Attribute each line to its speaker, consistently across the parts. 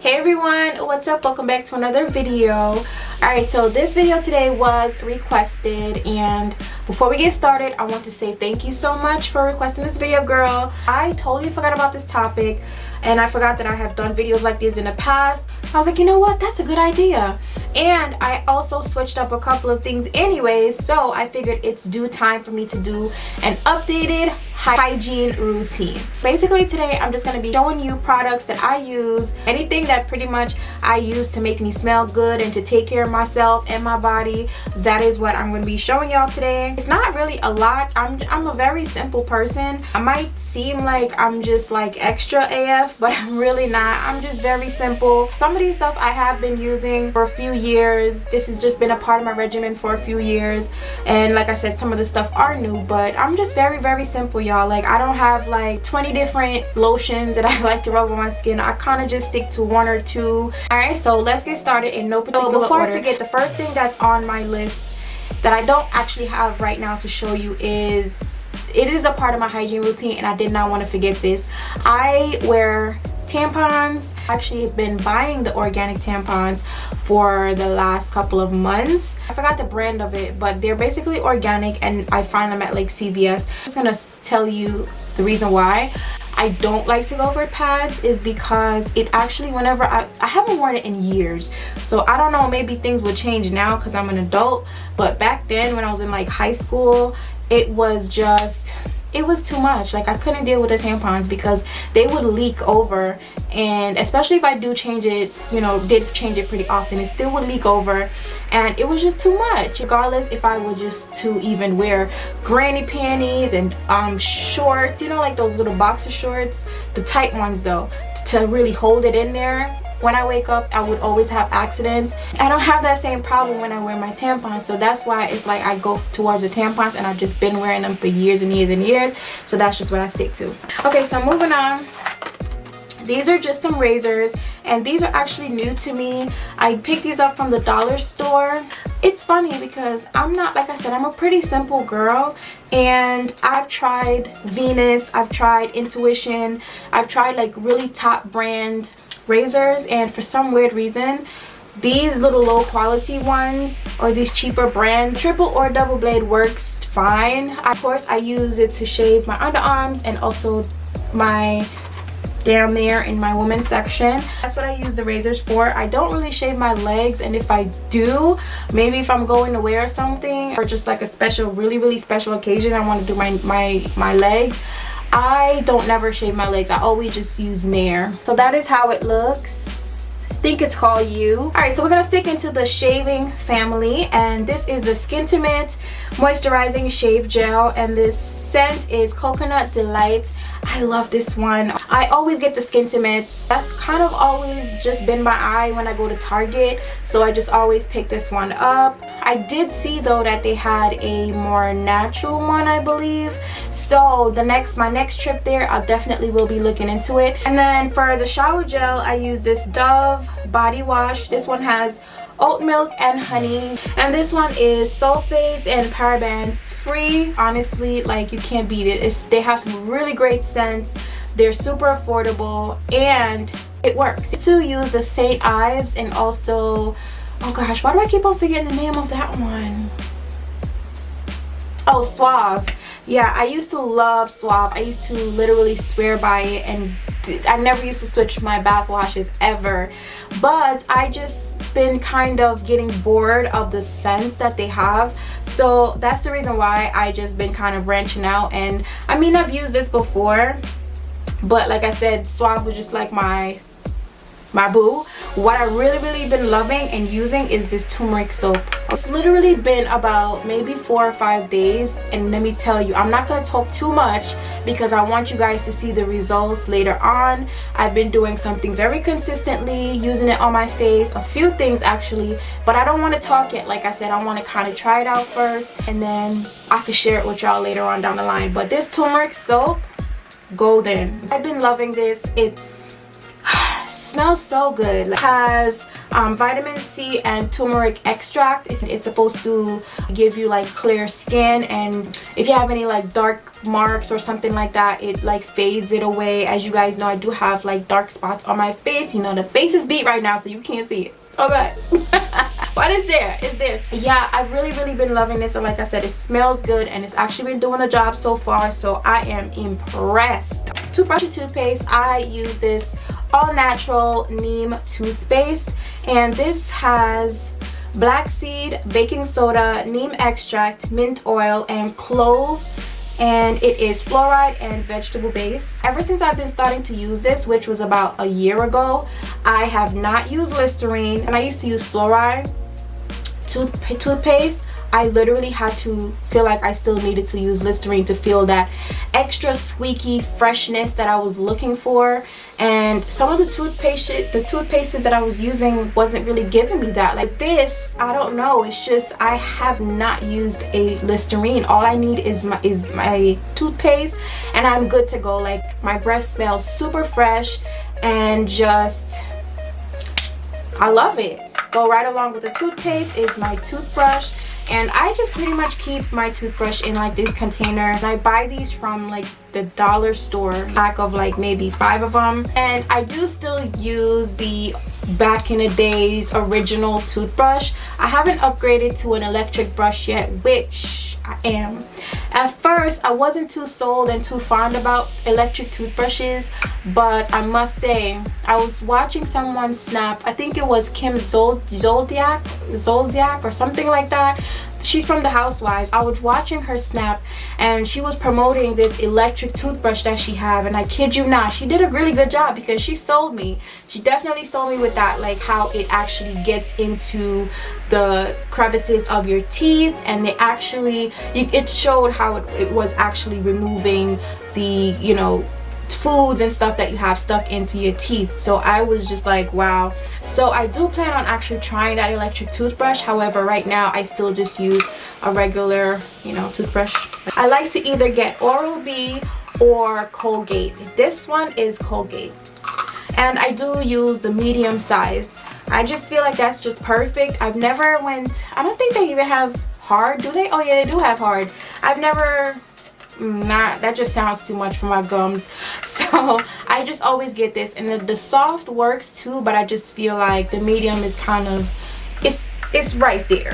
Speaker 1: Hey everyone, what's up? Welcome back to another video. Alright, so this video today was requested, and before we get started, I want to say thank you so much for requesting this video, girl. I totally forgot about this topic, and I forgot that I have done videos like these in the past. I was like, you know what, that's a good idea. And I also switched up a couple of things anyways, so I figured it's due time for me to do an updated hygiene routine. Basically today I'm just going to be showing you products that I use, anything that pretty much I use to make me smell good and to take care of myself and my body. That is what I'm going to be showing y'all today. It's not really a lot. I'm a very simple person. I might seem like I'm just like extra AF, but I'm really not. I'm just very simple. Some of these stuff I have been using for a few years. This has just been a part of my regimen for a few years, and like I said, some of the stuff are new, but I'm just very simple, y'all. Like, I don't have like 20 different lotions that I like to rub on my skin. I kind of just stick to one or two. Alright, so let's get started in no particular order. Before I forget, the first thing that's on my list that I don't actually have right now to show you is, it is a part of my hygiene routine, and I did not want to forget this. I wear tampons. I actually have been buying the organic tampons for the last couple of months. I forgot the brand of it, but they're basically organic, and I find them at like CVS. I'm just gonna tell you the reason why I don't like to go for pads is because it actually, whenever I haven't worn it in years, so I don't know, maybe things would change now because I'm an adult, but back then when I was in like high school, it was too much. Like, I couldn't deal with the tampons because they would leak over, and especially if I do change it, you know, did change it pretty often, it still would leak over, and it was just too much. Regardless if I would just to even wear granny panties and shorts, you know, like those little boxer shorts, the tight ones though, to really hold it in there. When I wake up, I would always have accidents. I don't have that same problem when I wear my tampons, so that's why it's like I go towards the tampons, and I've just been wearing them for years and years and years, so that's just what I stick to. Okay, so moving on. These are just some razors, and these are actually new to me. I picked these up from the dollar store. It's funny because I'm not, like I said, I'm a pretty simple girl, and I've tried Venus, I've tried Intuition, I've tried like really top brand razors, and for some weird reason these little low quality ones or these cheaper brands, triple or double blade, works fine. Of course I use it to shave my underarms and also my down there in my women's section. That's what I use the razors for. I don't really shave my legs, and if I do, maybe if I'm going to wear something or just like a special, really special occasion, I want to do my legs, I don't never shave my legs. I always just use Nair. So that is how it looks. I think it's called You. Alright, so we're gonna stick into the shaving family, and this is the Skintimate Moisturizing Shave Gel, and this scent is Coconut Delight. I love this one. I always get the Skintimates. That's kind of always just been my eye when I go to Target, so I just always pick this one up. I did see though that they had a more natural one, I believe, so my next trip there, I definitely will be looking into it. And then for the shower gel, I use this Dove body wash. This one has oat milk and honey, and this one is sulfates and parabens free. Honestly, like, you can't beat it. They have some really great scents, they're super affordable, and it works. To use the St. Ives, and also, oh gosh, why do I keep on forgetting the name of that one? Oh, Suave. Yeah, I used to love Suave. I used to literally swear by it, and I never used to switch my bath washes ever, but I just been kind of getting bored of the scents that they have, so that's the reason why I just been kind of branching out. And I mean, I've used this before, but like I said, Suave was just like my boo. What I really been loving and using is this turmeric soap. It's literally been about maybe 4 or 5 days, and let me tell you, I'm not going to talk too much because I want you guys to see the results later on. I've been doing something very consistently, using it on my face, a few things actually, but I don't want to talk yet. Like I said, I want to kind of try it out first, and then I could share it with y'all later on down the line. But this turmeric soap, golden. I've been loving this. It smells so good. It has vitamin C and turmeric extract. It's supposed to give you like clear skin, and if you have any like dark marks or something like that, it like fades it away. As you guys know, I do have like dark spots on my face. You know, the face is beat right now, so you can't see it. Okay. But it's there. Yeah, I've really been loving this, and like I said, it smells good and it's actually been doing a job so far, so I am impressed. Toothbrush and toothpaste, I use this all natural neem toothpaste, and this has black seed, baking soda, neem extract, mint oil, and clove, and it is fluoride and vegetable based. Ever since I've been starting to use this, which was about a year ago, I have not used Listerine, and I used to use fluoride toothpaste. I literally had to feel like I still needed to use Listerine to feel that extra squeaky freshness that I was looking for, and some of the toothpastes that I was using wasn't really giving me that. Like this, I don't know, it's just I have not used a Listerine. All I need is my toothpaste and I'm good to go. Like my breath smells super fresh, and just I love it. Go right along with the toothpaste is my toothbrush, and I just pretty much keep my toothbrush in like this container, and I buy these from like the dollar store, pack of like maybe 5 of them. And I do still use the back in the days original toothbrush. I haven't upgraded to an electric brush yet, which I am. At first I wasn't too sold and too fond about electric toothbrushes, but I must say I was watching someone snap, I think it was Kim Zolciak or something like that. She's from The Housewives. I was watching her snap, and she was promoting this electric toothbrush that she have, and I kid you not, she did a really good job, because she sold me. She definitely sold me with that, like how it actually gets into the crevices of your teeth, and it showed how it was actually removing the, you know, foods and stuff that you have stuck into your teeth. So I was just like, wow. So I do plan on actually trying that electric toothbrush. However, right now I still just use a regular, you know, toothbrush. I like to either get Oral-B or Colgate. This one is Colgate, and I do use the medium size. I just feel like that's just perfect. I don't think they even have hard, do they? Oh yeah, they do have hard. I've never, that just sounds too much for my gums, so I just always get this. And the soft works too, but I just feel like the medium is kind of, it's right there.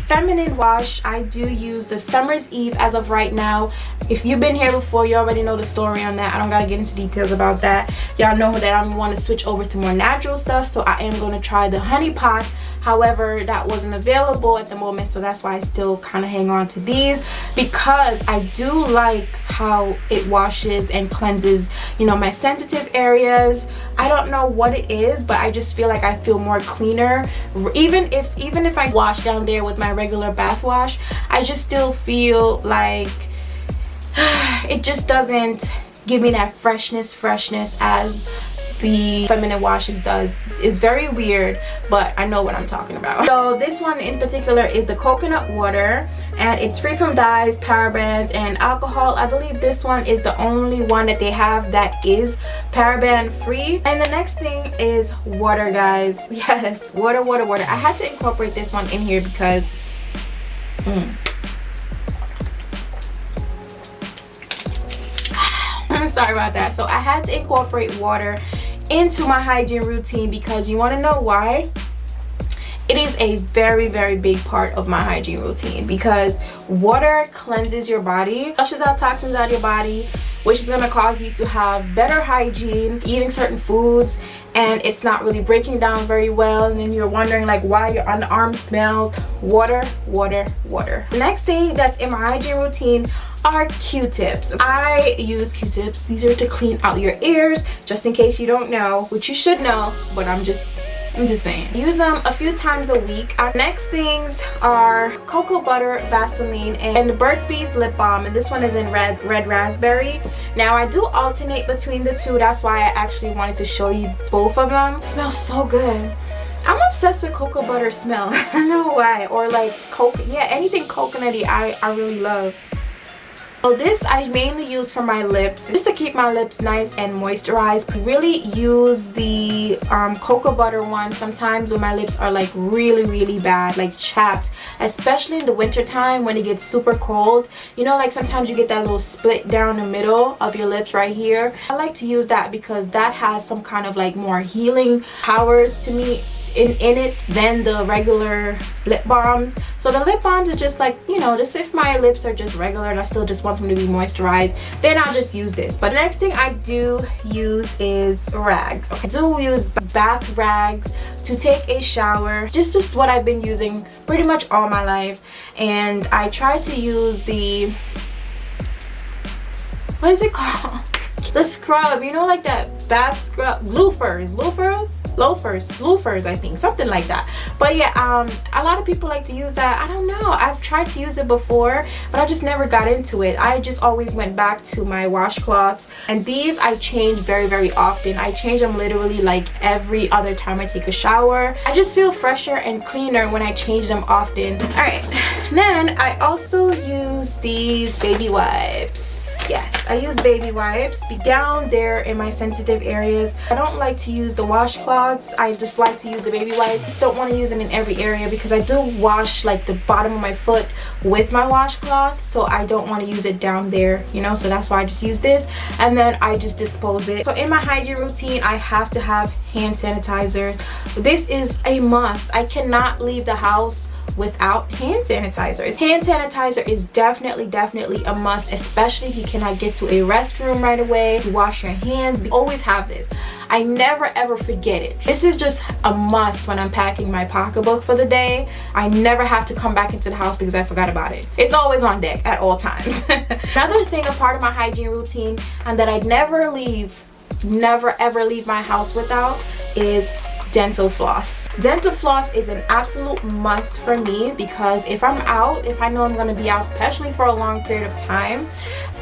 Speaker 1: Feminine wash, I do use the Summer's Eve as of right now. If you've been here before, you already know the story on that. I don't gotta get into details about that. Y'all know that I want to switch over to more natural stuff, so I am going to try the honey pot. However, that wasn't available at the moment, so that's why I still kind of hang on to these, because I do like how it washes and cleanses, you know, my sensitive areas. I don't know what it is, but I just feel like I feel more cleaner. Even if I wash down there with my regular bath wash, I just still feel like it just doesn't give me that freshness as the feminine washes does. It's very weird, but I know what I'm talking about. So this one in particular is the coconut water, and it's free from dyes, parabens, and alcohol. I believe this one is the only one that they have that is paraben free. And the next thing is water, guys. Yes, water. I had to incorporate this one in here because sorry about that. So I had to incorporate water into my hygiene routine, because you want to know why? It is a very big part of my hygiene routine, because water cleanses your body, flushes out toxins out of your body, which is going to cause you to have better hygiene eating certain foods, and it's not really breaking down very well, and then you're wondering like why your underarm smells. Water. Next thing that's in my hygiene routine are Q-tips. I use Q-tips. These are to clean out your ears, just in case you don't know, which you should know, but I'm just saying. Use them a few times a week. Our next things are cocoa butter, Vaseline, and the Burt's Bees lip balm, and this one is in red raspberry. Now I do alternate between the two. That's why I actually wanted to show you both of them. It smells so good. I'm obsessed with cocoa butter smell. I don't know why. Or like anything coconutty I really love. So this I mainly use for my lips, just to keep my lips nice and moisturized. I really use the cocoa butter one sometimes when my lips are like really bad, like chapped, especially in the winter time when it gets super cold. You know, like sometimes you get that little split down the middle of your lips right here. I like to use that because that has some kind of like more healing powers to me in it than the regular lip balms. So the lip balms is just like, you know, just if my lips are just regular and I still just want them to be moisturized, then I'll just use this. But the next thing I do use is rags. Okay, I do use bath rags to take a shower. Just what I've been using pretty much all my life. And I try to use the, what is it called? The scrub, you know, like that bath scrub, loofers, I think, something like that. But yeah, a lot of people like to use that. I don't know, I've tried to use it before, but I just never got into it. I just always went back to my washcloths, and these I change very often. I change them literally like every other time I take a shower. I just feel fresher and cleaner when I change them often. All right, then I also use these baby wipes. Yes, I use baby wipes down there in my sensitive areas. I don't like to use the washcloths. I just like to use the baby wipes. I just don't want to use it in every area because I do wash like the bottom of my foot with my washcloth, so I don't want to use it down there, you know, so that's why I just use this, and then I just dispose it. So in my hygiene routine, I have to have hand sanitizer. This is a must. I cannot leave the house without hand sanitizer. Hand sanitizer is definitely a must, especially if you cannot get to a restroom right away to wash your hands. We always have this. I never ever forget it. This is just a must when I'm packing my pocketbook for the day. I never have to come back into the house because I forgot about it. It's always on deck at all times. Another thing, a part of my hygiene routine, and that I never ever leave my house without, is dental floss. Dental floss is an absolute must for me because if I'm out, if I know I'm going to be out, especially for a long period of time,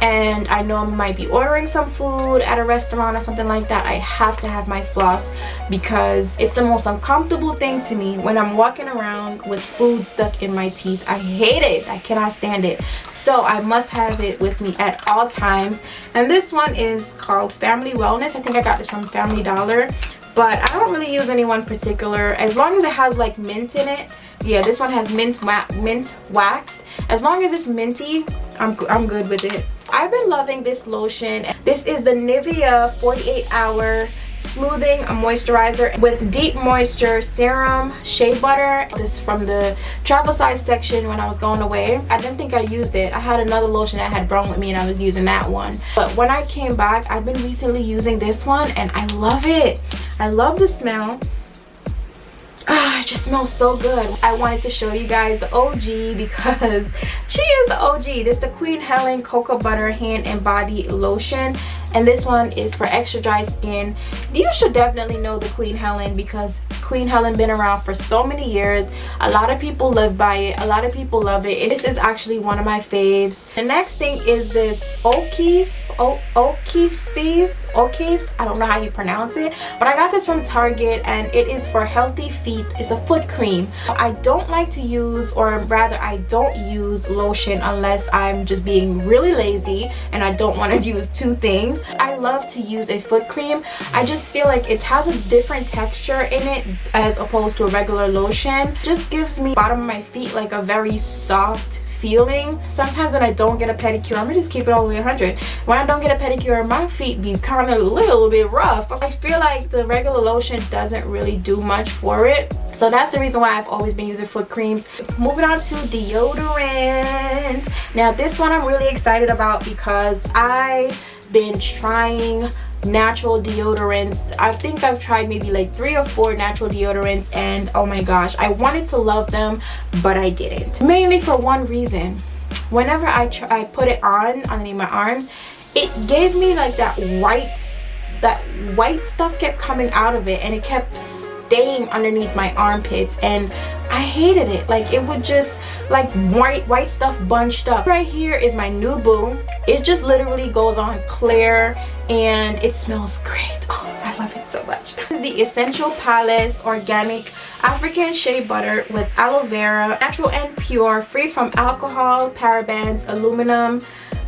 Speaker 1: and I know I might be ordering some food at a restaurant or something like that, I have to have my floss because it's the most uncomfortable thing to me when I'm walking around with food stuck in my teeth. I hate it. I cannot stand it. So I must have it with me at all times. And this one is called Family Wellness. I think I got this from Family Dollar, but I don't really use any one particular. As long as it has like mint in it. Yeah, this one has mint wax. As long as it's minty, I'm good with it. I've been loving this lotion. This is the Nivea 48-hour smoothing moisturizer with deep moisture serum shea butter. This is from the travel size section when I was going away. I didn't think I used it. I had another lotion that I had brought with me and I was using that one, but when I came back, I've been recently using this one and I love it. I love the smell. It just smells so good. I wanted to show you guys the OG because she is the OG. This is the Queen Helen Cocoa Butter Hand and Body Lotion, and this one is for extra dry skin. You should definitely know the Queen Helen because Queen Helen been around for so many years. A lot of people live by it. A lot of people love it. This is actually one of my faves. The next thing is this O'Keefe's. I don't know how you pronounce it, but I got this from Target and it is for healthy feet. It's a foot cream. I don't like to use, or rather I don't use lotion unless I'm just being really lazy and I don't want to use two things. I love to use a foot cream. I just feel like it has a different texture in it as opposed to a regular lotion. Just gives me bottom of my feet like a very soft feeling. Sometimes when I don't get a pedicure, I'm gonna just keep it all the way 100. When I don't get a pedicure, my feet be kind of a little bit rough. I feel like the regular lotion doesn't really do much for it. So that's the reason why I've always been using foot creams. Moving on to deodorant. Now this one I'm really excited about because I've been trying natural deodorants. I think I've tried maybe like 3 or 4 natural deodorants and oh my gosh, I wanted to love them but I didn't. Mainly for one reason. Whenever I put it on underneath my arms, it gave me like that white stuff kept coming out of it and it kept staying underneath my armpits and I hated it. Like it would just like white stuff bunched up. Right here is my new boo. It just literally goes on clear and it smells great. Oh, I love it so much. This is the Essential Palace Organic African Shea Butter with aloe vera, natural and pure, free from alcohol, parabens, aluminum,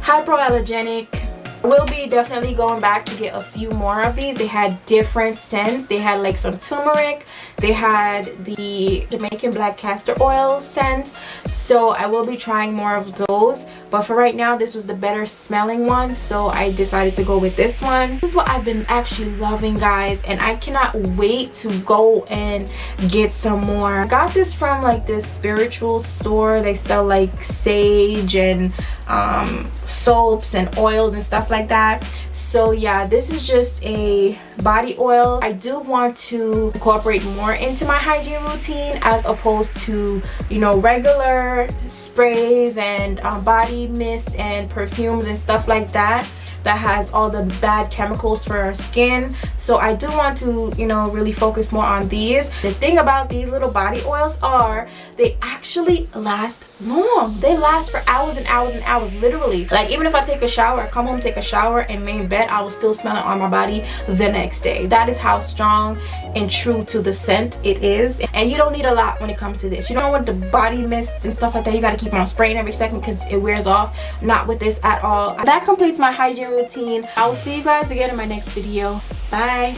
Speaker 1: hypoallergenic. We'll be definitely going back to get a few more of these. They had different scents. They had like some turmeric, they had the Jamaican black castor oil scent, so I will be trying more of those, but for right now this was the better smelling one, so I decided to go with this one. This is what I've been actually loving, guys, and I cannot wait to go and get some more. I got this from like this spiritual store. They sell like sage and soaps and oils and stuff like that. So yeah, this is just a body oil. I do want to incorporate more into my hygiene routine as opposed to, you know, regular sprays and body mist and perfumes and stuff like that has all the bad chemicals for our skin. So I do want to, you know, really focus more on these. The thing about these little body oils are they actually last long. They last for hours and hours and hours, literally. Like, even if I take a shower, I come home, take a shower and lay in bed, I will still smell it on my body the next day. That is how strong and true to the scent it is. And you don't need a lot when it comes to this. You don't want the body mists and stuff like that. You got to keep on spraying every second because it wears off. Not with this at all. That completes my hygiene routine. I will see you guys again in my next video. Bye.